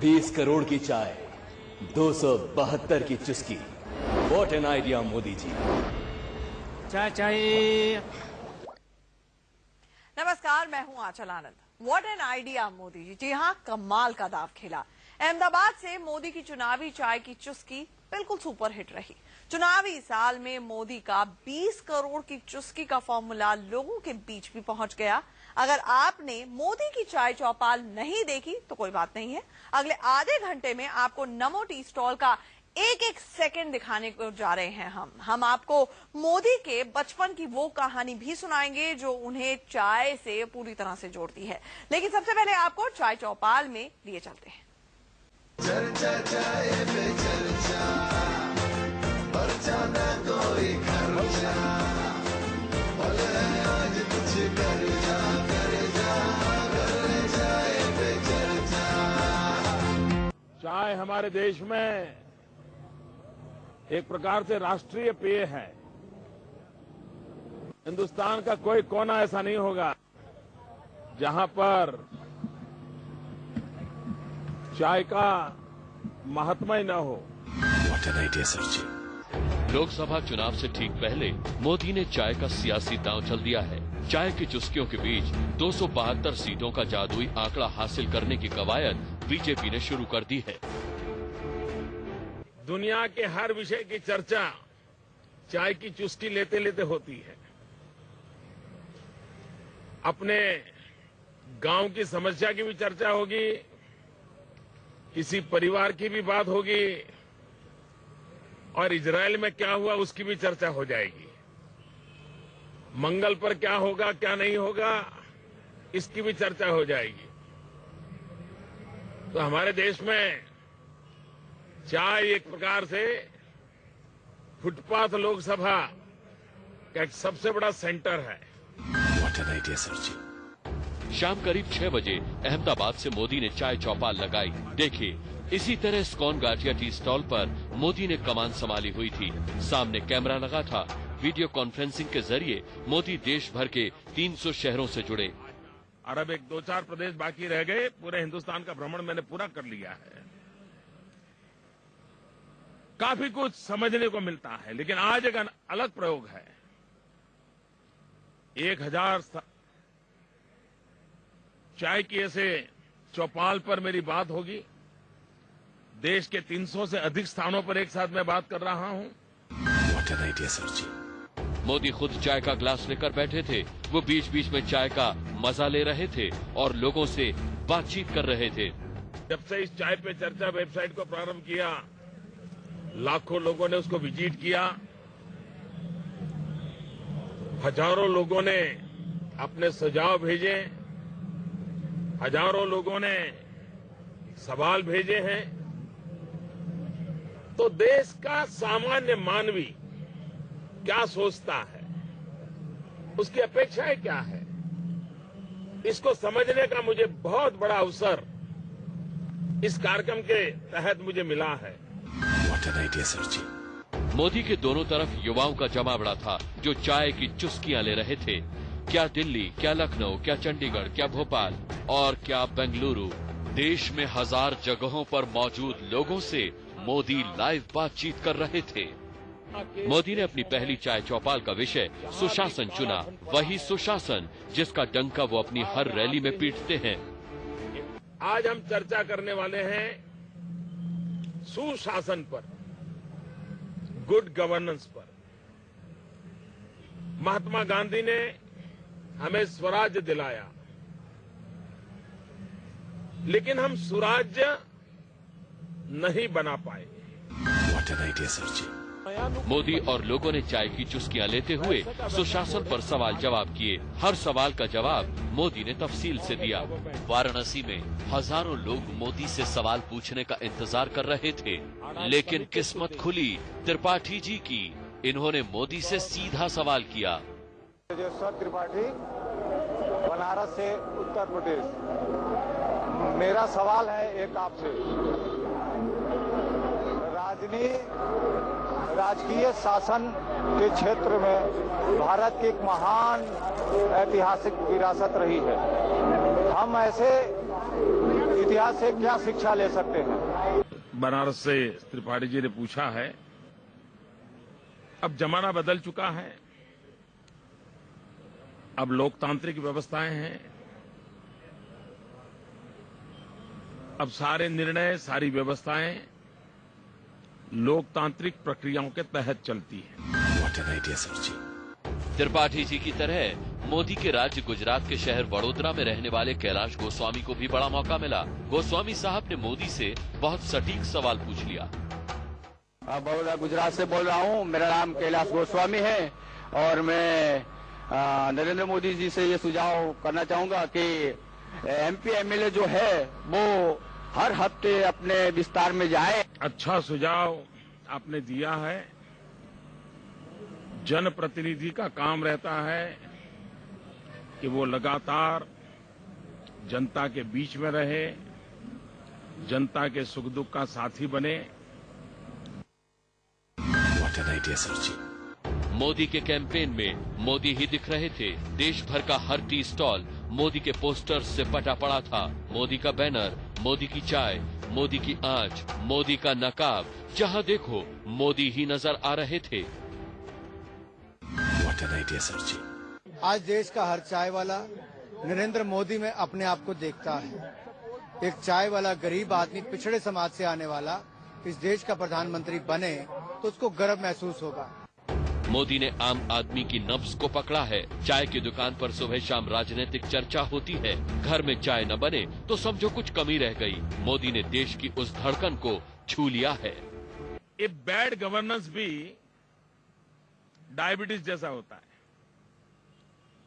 20 करोड़ की चाय, 272 की चुस्की। What an idea Modi ji. चाय चाहिए। नमस्कार, मैं हूं आंचल आनंद। What an idea Modi ji. जी हाँ, कमाल का दाव खेला। अहमदाबाद से मोदी की चुनावी चाय की चुस्की बिल्कुल सुपर हिट रही। चुनावी साल में मोदी का 20 करोड़ की चुस्की का फॉर्मूला लोगों के बीच भी पहुंच गया। अगर आपने मोदी की चाय चौपाल नहीं देखी तो कोई बात नहीं है, अगले आधे घंटे में आपको नमो टी स्टॉल का एक एक सेकंड दिखाने को जा रहे हैं। हम आपको मोदी के बचपन की वो कहानी भी सुनाएंगे जो उन्हें चाय से पूरी तरह से जोड़ती है। लेकिन सबसे पहले आपको चाय चौपाल में लिए चलते हैं। चर्चा चाय पे चर्चा, पर्चा न कोई खर्चा, बोले आज कुछ कर जा, चाय पे चर्चा। चाय हमारे देश में एक प्रकार से राष्ट्रीय पेय है। हिंदुस्तान का कोई कोना ऐसा नहीं होगा जहां पर चाय का महात्मा ही न हो। व्हाट एन आइडिया सर जी। लोकसभा चुनाव से ठीक पहले मोदी ने चाय का सियासी दांव चल दिया है। चाय की चुस्कियों के बीच 272 सीटों का जादुई आंकड़ा हासिल करने की कवायद बीजेपी ने शुरू कर दी है। दुनिया के हर विषय की चर्चा चाय की चुस्की लेते लेते होती है। अपने गांव की समस्या की भी चर्चा होगी, किसी परिवार की भी बात होगी, और इजराइल में क्या हुआ उसकी भी चर्चा हो जाएगी। मंगल पर क्या होगा क्या नहीं होगा इसकी भी चर्चा हो जाएगी। तो हमारे देश में चाय एक प्रकार से फुटपाथ लोकसभा का एक सबसे बड़ा सेंटर है। व्हाट एन आइडिया सर जी। शाम करीब 6 बजे अहमदाबाद से मोदी ने चाय चौपाल लगाई। देखिए, इसी तरह स्कॉन गाठिया टी स्टॉल पर मोदी ने कमान संभाली हुई थी। सामने कैमरा लगा था। वीडियो कॉन्फ्रेंसिंग के जरिए मोदी देश भर के 300 शहरों से जुड़े। और अब एक 2-4 प्रदेश बाकी रह गए। पूरे हिंदुस्तान का भ्रमण मैंने पूरा कर लिया है। काफी कुछ समझने को मिलता है, लेकिन आज एक अलग प्रयोग है। 1000 चाय की ऐसे चौपाल पर मेरी बात होगी। देश के 300 से अधिक स्थानों पर एक साथ मैं बात कर रहा हूं। व्हाट एन आइडिया सर जी। मोदी खुद चाय का ग्लास लेकर बैठे थे। वो बीच बीच में चाय का मजा ले रहे थे और लोगों से बातचीत कर रहे थे। जब से इस चाय पे चर्चा वेबसाइट को प्रारंभ किया, लाखों लोगों ने उसको विजिट किया। हजारों लोगों ने अपने सुझाव भेजे, हजारों लोगों ने सवाल भेजे हैं। तो देश का सामान्य मानवी क्या सोचता है, उसकी अपेक्षाएं क्या है, इसको समझने का मुझे बहुत बड़ा अवसर इस कार्यक्रम के तहत मुझे मिला है। व्हाट एन आइडिया सर जी। मोदी के दोनों तरफ युवाओं का जमावड़ा था जो चाय की चुस्कियां ले रहे थे। क्या दिल्ली, क्या लखनऊ, क्या चंडीगढ़, क्या भोपाल और क्या बेंगलुरु, देश में 1000 जगहों पर मौजूद लोगों से मोदी लाइव बातचीत कर रहे थे। मोदी ने अपनी पहली चाय चौपाल का विषय सुशासन चुना। वही सुशासन जिसका डंका वो अपनी हर रैली में पीटते हैं। आज हम चर्चा करने वाले हैं सुशासन पर, गुड गवर्नेंस पर। महात्मा गांधी ने हमें स्वराज्य दिलाया, लेकिन हम सुराज्य नहीं बना पाए। व्हाट एन आइडिया सर जी। मोदी और लोगों ने चाय की चुस्कियां लेते हुए सुशासन पर सवाल जवाब किए। हर सवाल का जवाब मोदी ने तफसील से दिया। वाराणसी में हजारों लोग मोदी से सवाल पूछने का इंतजार कर रहे थे, लेकिन किस्मत खुली त्रिपाठी जी की। इन्होंने मोदी से सीधा सवाल किया। तेजस्वर त्रिपाठी, बनारस से उत्तर प्रदेश। मेरा सवाल है एक आपसे, राजकीय शासन के क्षेत्र में भारत की एक महान ऐतिहासिक विरासत रही है। हम ऐसे इतिहास से क्या शिक्षा ले सकते हैं? बनारस से त्रिपाठी जी ने पूछा है, अब जमाना बदल चुका है, अब लोकतांत्रिक व्यवस्थाएं हैं, अब सारे निर्णय, सारी व्यवस्थाएं लोकतांत्रिक प्रक्रियाओं के तहत चलती है। What an idea, सर जी। त्रिपाठी जी की तरह मोदी के राज्य गुजरात के शहर वडोदरा में रहने वाले कैलाश गोस्वामी को भी बड़ा मौका मिला। गोस्वामी साहब ने मोदी से बहुत सटीक सवाल पूछ लिया। बड़ौदा गुजरात से बोल रहा हूँ। मेरा नाम कैलाश गोस्वामी है और मैं नरेंद्र मोदी जी से ये सुझाव करना चाहूंगा कि एमपी एमएलए जो है वो हर हफ्ते अपने विस्तार में जाए। अच्छा सुझाव आपने दिया है। जनप्रतिनिधि का काम रहता है कि वो लगातार जनता के बीच में रहे, जनता के सुख दुख का साथी बने। What an idea, सर जी। मोदी के कैंपेन में मोदी ही दिख रहे थे। देश भर का हर टी स्टॉल मोदी के पोस्टर्स से पटा पड़ा था। मोदी का बैनर, मोदी की चाय, मोदी की आंच, मोदी का नकाब, जहां देखो मोदी ही नजर आ रहे थे। What an idea, सर जी। आज देश का हर चाय वाला नरेंद्र मोदी में अपने आप को देखता है। एक चाय वाला गरीब आदमी, पिछड़े समाज से आने वाला इस देश का प्रधानमंत्री बने तो उसको गर्व महसूस होगा। मोदी ने आम आदमी की नब्ज को पकड़ा है। चाय की दुकान पर सुबह शाम राजनीतिक चर्चा होती है। घर में चाय न बने तो समझो कुछ कमी रह गई। मोदी ने देश की उस धड़कन को छू लिया है। ये बैड गवर्नेंस भी डायबिटीज जैसा होता है।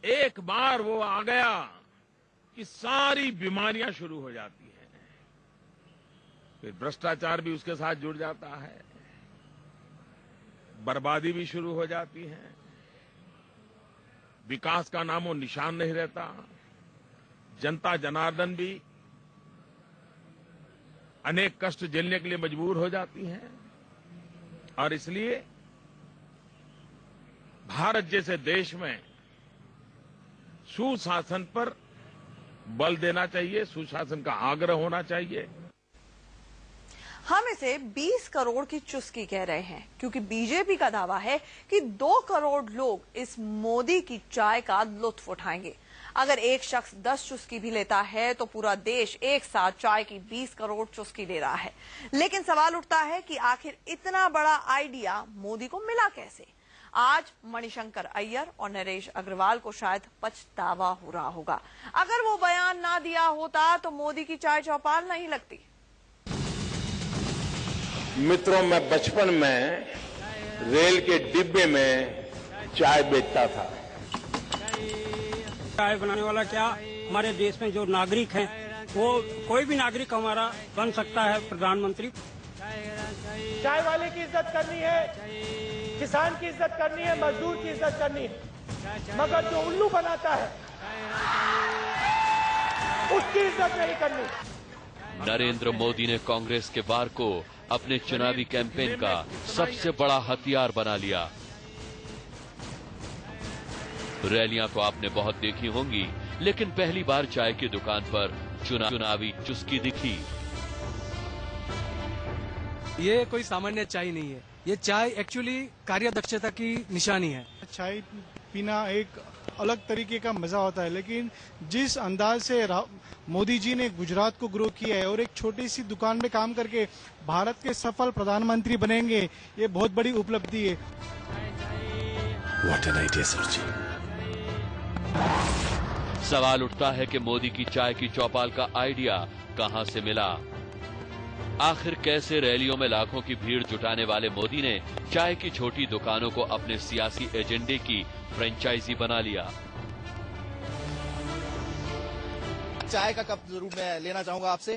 एक बार वो आ गया कि सारी बीमारियां शुरू हो जाती हैं। फिर भ्रष्टाचार भी उसके साथ जुड़ जाता है, बर्बादी भी शुरू हो जाती है, विकास का नामो निशान नहीं रहता, जनता जनार्दन भी अनेक कष्ट झेलने के लिए मजबूर हो जाती है। और इसलिए भारत जैसे देश में सुशासन पर बल देना चाहिए, सुशासन का आग्रह होना चाहिए। हम इसे 20 करोड़ की चुस्की कह रहे हैं क्योंकि बीजेपी का दावा है कि 2 करोड़ लोग इस मोदी की चाय का लुत्फ उठाएंगे। अगर एक शख्स 10 चुस्की भी लेता है तो पूरा देश एक साथ चाय की 20 करोड़ चुस्की ले रहा है। लेकिन सवाल उठता है कि आखिर इतना बड़ा आइडिया मोदी को मिला कैसे? आज मणिशंकर अय्यर और नरेश अग्रवाल को शायद पछतावा हो रहा होगा। अगर वो बयान ना दिया होता तो मोदी की चाय चौपाल नहीं लगती। मित्रों, मैं बचपन में रेल के डिब्बे में चाय बेचता था। चाय बनाने वाला क्या, हमारे देश में जो नागरिक हैं वो कोई भी नागरिक हमारा बन सकता है प्रधानमंत्री। चाय वाले की इज्जत करनी है, किसान की इज्जत करनी है, मजदूर की इज्जत करनी है, मगर जो उल्लू बनाता है उसकी इज्जत नहीं करनी। नरेंद्र मोदी ने कांग्रेस के वार को अपने चुनावी कैंपेन का सबसे बड़ा हथियार बना लिया। रैलियां तो आपने बहुत देखी होंगी, लेकिन पहली बार चाय की दुकान पर चुनावी चुस्की दिखी। ये कोई सामान्य चाय नहीं है, ये चाय एक्चुअली कार्यदक्षता की निशानी है। चाय पीना एक अलग तरीके का मजा होता है, लेकिन जिस अंदाज से मोदी जी ने गुजरात को ग्रो किया है और एक छोटी सी दुकान में काम करके भारत के सफल प्रधानमंत्री बनेंगे, ये बहुत बड़ी उपलब्धि है। What an idea, सर जी। सवाल उठता है कि मोदी की चाय की चौपाल का आइडिया कहां से मिला? आखिर कैसे रैलियों में लाखों की भीड़ जुटाने वाले मोदी ने चाय की छोटी दुकानों को अपने सियासी एजेंडे की फ्रेंचाइजी बना लिया? चाय का कप जरूर मैं लेना चाहूंगा आपसे।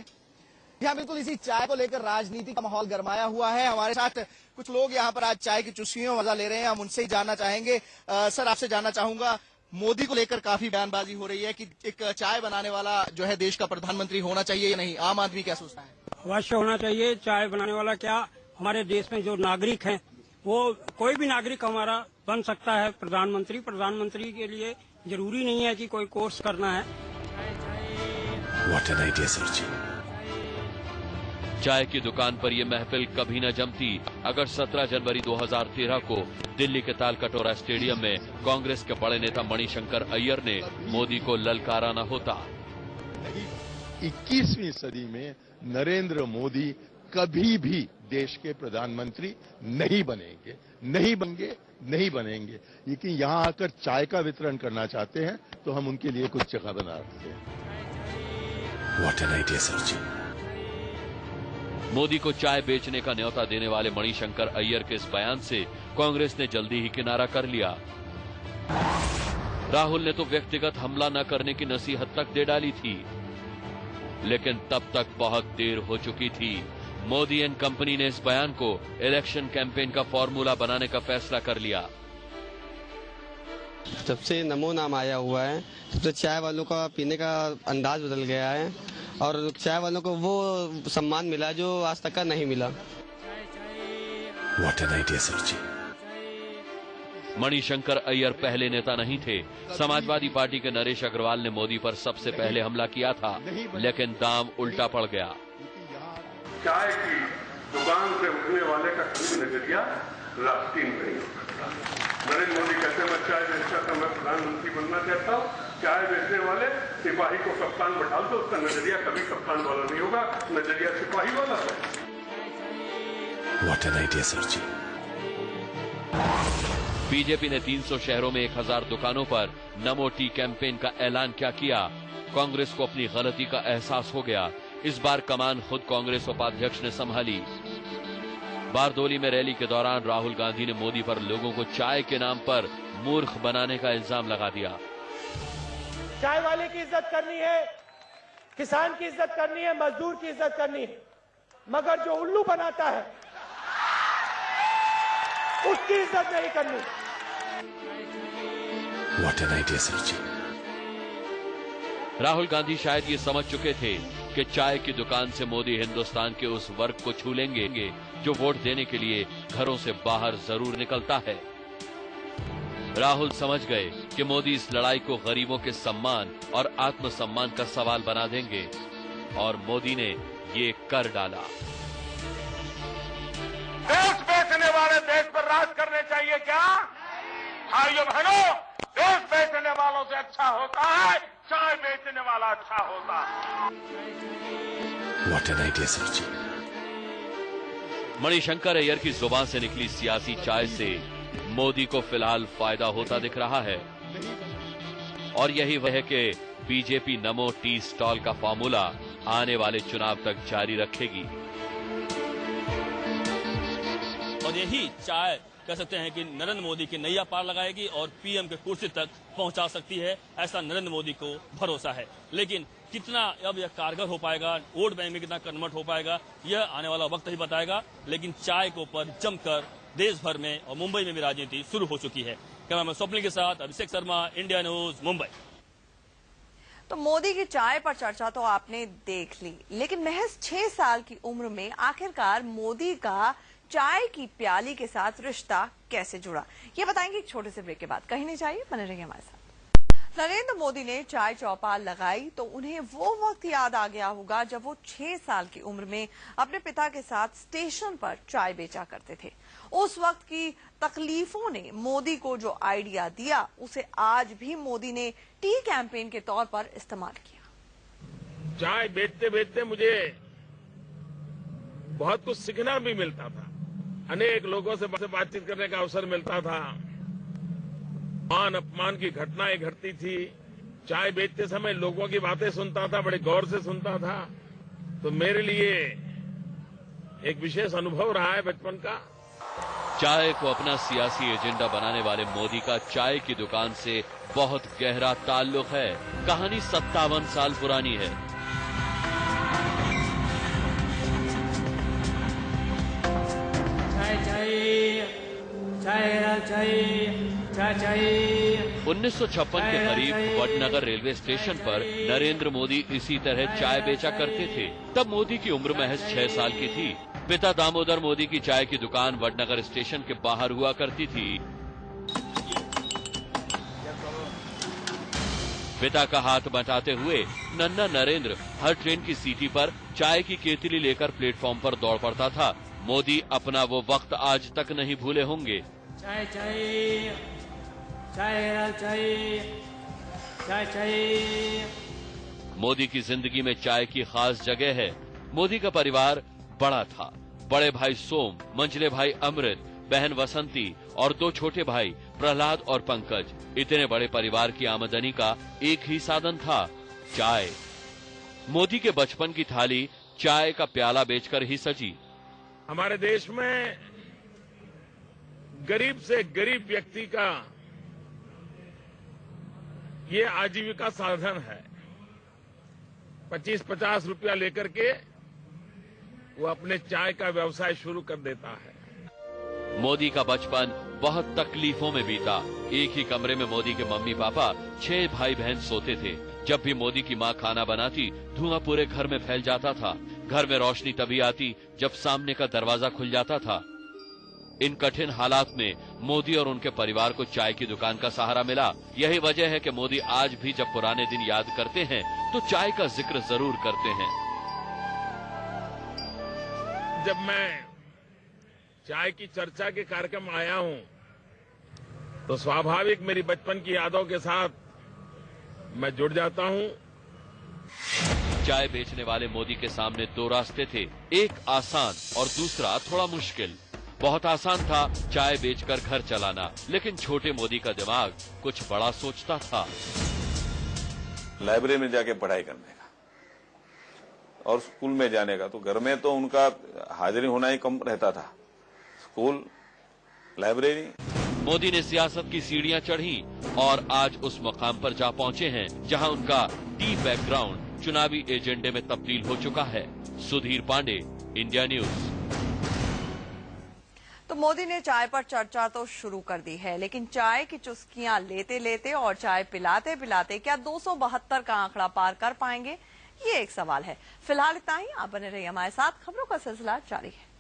यहाँ बिल्कुल इसी चाय को लेकर राजनीति का माहौल गरमाया हुआ है। हमारे साथ कुछ लोग यहाँ पर आज चाय की चुस्कियों मजा ले रहे हैं, हम उनसे ही जानना चाहेंगे। सर, आपसे जानना चाहूंगा, मोदी को लेकर काफी बयानबाजी हो रही है कि एक चाय बनाने वाला जो है देश का प्रधानमंत्री होना चाहिए या नहीं, आम आदमी क्या सोचता है? अवश्य होना चाहिए। चाय बनाने वाला क्या, हमारे देश में जो नागरिक हैं वो कोई भी नागरिक हमारा बन सकता है प्रधानमंत्री। प्रधानमंत्री के लिए जरूरी नहीं है कि कोई कोर्स करना है। What an idea, सर जी। चाय की दुकान पर यह महफिल कभी न जमती अगर 17 जनवरी 2013 को दिल्ली के तालकटोरा स्टेडियम में कांग्रेस के बड़े नेता मणिशंकर अय्यर ने मोदी को ललकारा न होता। 21वीं सदी में नरेंद्र मोदी कभी भी देश के प्रधानमंत्री नहीं बनेंगे, नहीं बनेंगे। लेकिन यहां आकर चाय का वितरण करना चाहते हैं तो हम उनके लिए कुछ जगह बना रखते हैं। व्हाट एन आइडिया सर जी। मोदी को चाय बेचने का न्योता देने वाले मणिशंकर अय्यर के इस बयान से कांग्रेस ने जल्दी ही किनारा कर लिया। राहुल ने तो व्यक्तिगत हमला न करने की नसीहत तक दे डाली थी, लेकिन तब तक बहुत देर हो चुकी थी। मोदी एंड कंपनी ने इस बयान को इलेक्शन कैंपेन का फॉर्मूला बनाने का फैसला कर लिया। जब से नमो नाम आया हुआ है तब से चाय वालों का पीने का अंदाज बदल गया है और चाय वालों को वो सम्मान मिला जो आज तक का नहीं मिला। व्हाट एन आइडिया सर जी। मणिशंकर अय्यर पहले नेता नहीं थे। समाजवादी पार्टी के नरेश अग्रवाल ने मोदी पर सबसे पहले हमला किया था, लेकिन दाम उल्टा पड़ गया। चाय की दुकान से उठने वाले का कोई नजरिया राष्ट्रीय नहीं हो सकता। नरेंद्र मोदी कहते मैं चाय बेचता था, मैं प्रधानमंत्री बनना चाहता हूँ। चाय बेचने वाले सिपाही को कप्तान बैठा दो, उसका नजरिया कभी कप्तान वाला नहीं होगा, नजरिया सिपाही वाला है। What an idea sir ji. BJP ने 300 शहरों में 1000 दुकानों पर नमो टी कैंपेन का ऐलान क्या किया। कांग्रेस को अपनी गलती का एहसास हो गया। इस बार कमान खुद कांग्रेस उपाध्यक्ष ने संभाली। बारदोली में रैली के दौरान राहुल गांधी ने मोदी पर लोगों को चाय के नाम पर मूर्ख बनाने का इल्जाम लगा दिया। चाय वाले की इज्जत करनी है, किसान की इज्जत करनी है, मजदूर की इज्जत करनी है, मगर जो उल्लू बनाता है उसकी इज्जत नहीं करनी। व्हाट एन आइडिया सर जी। राहुल गांधी शायद ये समझ चुके थे कि चाय की दुकान से मोदी हिंदुस्तान के उस वर्ग को छू लेंगे जो वोट देने के लिए घरों से बाहर जरूर निकलता है। राहुल समझ गए कि मोदी इस लड़ाई को गरीबों के सम्मान और आत्मसम्मान का सवाल बना देंगे, और मोदी ने ये कर डाला। देश बेचने वाले देश पर राज करने चाहिए क्या? भाइयों बहनों, देश बेचने वालों से अच्छा होता है चाय बेचने वाला अच्छा होता है। व्हाट एन आइडिया सर जी। मणिशंकर अय्यर की जुबान से निकली सियासी चाय से मोदी को फिलहाल फायदा होता दिख रहा है, और यही वह है कि बीजेपी नमो टी स्टॉल का फॉर्मूला आने वाले चुनाव तक जारी रखेगी। और यही चाय कह सकते हैं कि नरेंद्र मोदी की नैया पार लगाएगी और पीएम के कुर्सी तक पहुंचा सकती है, ऐसा नरेंद्र मोदी को भरोसा है। लेकिन कितना अब यह कारगर हो पाएगा, वोट बैंक में कितना कन्वर्ट हो पाएगा, यह आने वाला वक्त ही बताएगा। लेकिन चाय के ऊपर जमकर देश भर में और मुंबई में भी राजनीति शुरू हो चुकी है। कैमरामैन स्वप्निल के साथ अभिषेक शर्मा, इंडिया न्यूज, मुंबई। तो मोदी की चाय पर चर्चा तो आपने देख ली, लेकिन महज 6 साल की उम्र में आखिरकार मोदी का चाय की प्याली के साथ रिश्ता कैसे जुड़ा, ये बताएंगे एक छोटे से ब्रेक के बाद। कहीं नहीं जाइए, बने रहिए हमारे साथ। नरेंद्र मोदी ने चाय चौपाल लगाई तो उन्हें वो वक्त याद आ गया होगा जब वो 6 साल की उम्र में अपने पिता के साथ स्टेशन पर चाय बेचा करते थे। उस वक्त की तकलीफों ने मोदी को जो आइडिया दिया, उसे आज भी मोदी ने टी कैंपेन के तौर पर इस्तेमाल किया। चाय बेचते बेचते मुझे बहुत कुछ सीखना भी मिलता था, अनेक लोगों से बातचीत करने का अवसर मिलता था, मान अपमान की घटनाएं घटती थी। चाय बेचते समय लोगों की बातें सुनता था, बड़े गौर से सुनता था। तो मेरे लिए एक विशेष अनुभव रहा है बचपन का। चाय को अपना सियासी एजेंडा बनाने वाले मोदी का चाय की दुकान से बहुत गहरा ताल्लुक है। कहानी 57 साल पुरानी है। चाय 1956 के करीब वडनगर रेलवे स्टेशन पर नरेंद्र मोदी इसी तरह चाय बेचा करते थे। तब मोदी की उम्र महज 6 साल की थी। पिता दामोदर मोदी की चाय की दुकान वडनगर स्टेशन के बाहर हुआ करती थी। पिता का हाथ बटाते हुए नन्हा नरेंद्र हर ट्रेन की सीटी पर चाय की केतली लेकर प्लेटफॉर्म पर दौड़ पड़ता था। मोदी अपना वो वक्त आज तक नहीं भूले होंगे। चाय चाय चाय चाय चाय चाय। मोदी की जिंदगी में चाय की खास जगह है। मोदी का परिवार बड़ा था। बड़े भाई सोम, मंझले भाई अमृत, बहन वसंती और 2 छोटे भाई प्रहलाद और पंकज। इतने बड़े परिवार की आमदनी का एक ही साधन था, चाय। मोदी के बचपन की थाली चाय का प्याला बेचकर ही सजी। हमारे देश में गरीब से गरीब व्यक्ति का ये आजीविका साधन है। 25-50 रुपया लेकर के वो अपने चाय का व्यवसाय शुरू कर देता है। मोदी का बचपन बहुत तकलीफों में बीता। एक ही कमरे में मोदी के मम्मी पापा 6 भाई बहन सोते थे। जब भी मोदी की मां खाना बनाती, धुआं पूरे घर में फैल जाता था। घर में रोशनी तभी आती जब सामने का दरवाजा खुल जाता था। इन कठिन हालात में मोदी और उनके परिवार को चाय की दुकान का सहारा मिला। यही वजह है कि मोदी आज भी जब पुराने दिन याद करते हैं तो चाय का जिक्र जरूर करते हैं। जब मैं चाय की चर्चा के कार्यक्रम आया हूं तो स्वाभाविक मेरी बचपन की यादों के साथ मैं जुड़ जाता हूं। चाय बेचने वाले मोदी के सामने 2 रास्ते थे, एक आसान और दूसरा थोड़ा मुश्किल। बहुत आसान था चाय बेचकर घर चलाना, लेकिन छोटे मोदी का दिमाग कुछ बड़ा सोचता था। लाइब्रेरी में जाके पढ़ाई करने का और स्कूल में जाने का, तो घर में तो उनका हाजिरी होना ही कम रहता था। School, library. मोदी ने सियासत की सीढ़ियां चढ़ी और आज उस मुकाम पर जा पहुंचे हैं जहां उनका डीप बैकग्राउंड चुनावी एजेंडे में तब्दील हो चुका है। Sudhir Pandey, India news. तो मोदी ने चाय पर चर्चा तो शुरू कर दी है, लेकिन चाय की चुस्कियां लेते लेते और चाय पिलाते पिलाते क्या 272 का आंकड़ा पार कर पाएंगे, ये एक सवाल है। फिलहाल इतना ही। आप बने रहिए हमारे साथ, खबरों का सिलसिला जारी है।